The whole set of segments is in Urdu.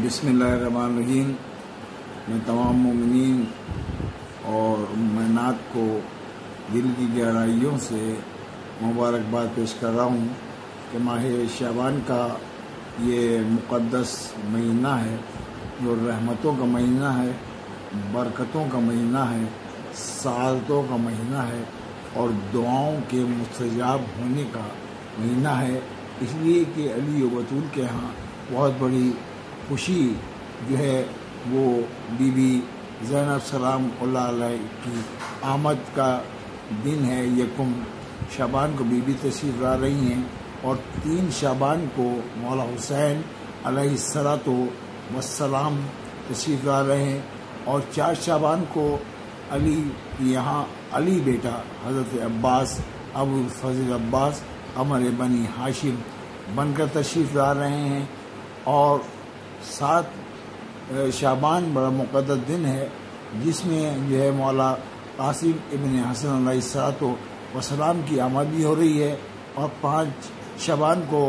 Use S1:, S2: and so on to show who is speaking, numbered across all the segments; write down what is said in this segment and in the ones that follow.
S1: بسم اللہ الرحمن الرحیم۔ میں تمام مومنین اور مومنات کو دل کی گہرائیوں سے مبارکباد پیش کر رہا ہوں کہ ماہ شعبان کا یہ مقدس مہینہ ہے جو رحمتوں کا مہینہ ہے، برکتوں کا مہینہ ہے، سعادتوں کا مہینہ ہے اور دعاؤں کے مستجاب ہونے کا مہینہ ہے۔ اس لیے کہ علی و بطول کے ہاں بہت بڑی خوشی جو ہے وہ بی بی زینب سلام اللہ علیہ کی آمد کا دن ہے۔ یکم شعبان کو بی بی تشریف لا رہی ہیں اور 3 شعبان کو مولا حسین علیہ الصلوۃ والسلام تشریف لا رہے ہیں اور 4 شعبان کو علی یہاں علی بیٹا حضرت عباس ابو الفضل عباس قمر بنی ہاشم بن کر تشریف لا رہے ہیں اور 7 شعبان بڑا مقدس دن ہے جس میں جو ہے مولا قاسم ابن حسن علیہ الصلوۃ والسلام کی آمد بھی ہو رہی ہے اور 5 شعبان کو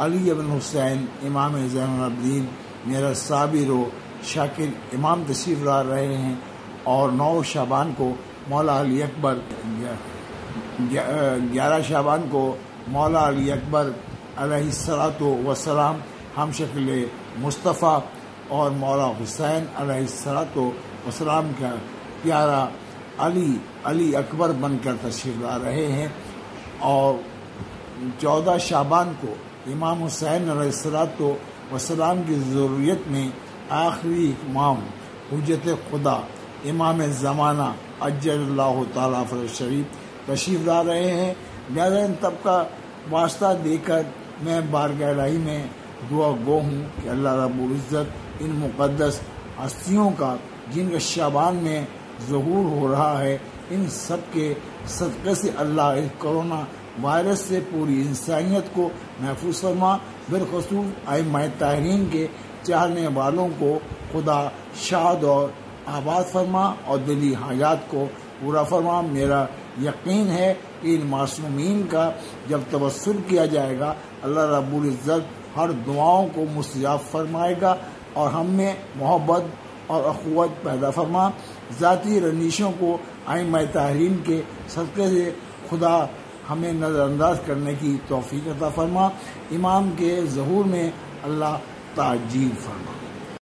S1: علی ابن حسین امام زین العابدین میرا صابر و شاکر امام تشریف لا رہے ہیں اور 9 شعبان کو مولا علی اکبر 11 شعبان کو مولا علی اکبر علیہ الصلوۃ والسلام ہم شکل مصطفیٰ اور مولا حسین علیہ الصلوۃ والسلام کا پیارا علی اکبر بن کر تشریف لا رہے ہیں اور 14 شعبان کو امام حسین علیہ الصلوۃ والسلام کی ضروریت میں آخری امام حجت خدا امام زمانہ اجل اللہ تعالیٰ فرج شریف تشریف لا رہے ہیں۔ لہذا ان سب کا واسطہ دے کر میں بارگاہ الہی میں دعا گو ہوں کہ اللہ رب العزت ان مقدس ہستیوں کا جن کا شعبان میں ظہور ہو رہا ہے ان سب کے صدقے سے اللہ اس کرونا وائرس سے پوری انسانیت کو محفوظ فرما، بالخصوص ائمہ طاہرین کے چاہنے والوں کو خدا شاد اور آباد فرما اور دلی حاجات کو پورا فرما۔ میرا یقین ہے کہ ان معصومین کا جب توسل کیا جائے گا اللہ رب العزت ہر دعاؤں کو مستجاب فرمائے گا اور ہم میں محبت اور اخوت پیدا فرما۔ ذاتی رنجشوں کو ائمہ طاہرین کے صدقے سے خدا ہمیں نظر انداز کرنے کی توفیق عطا فرما۔ امام کے ظہور میں اللہ تعجیل فرما۔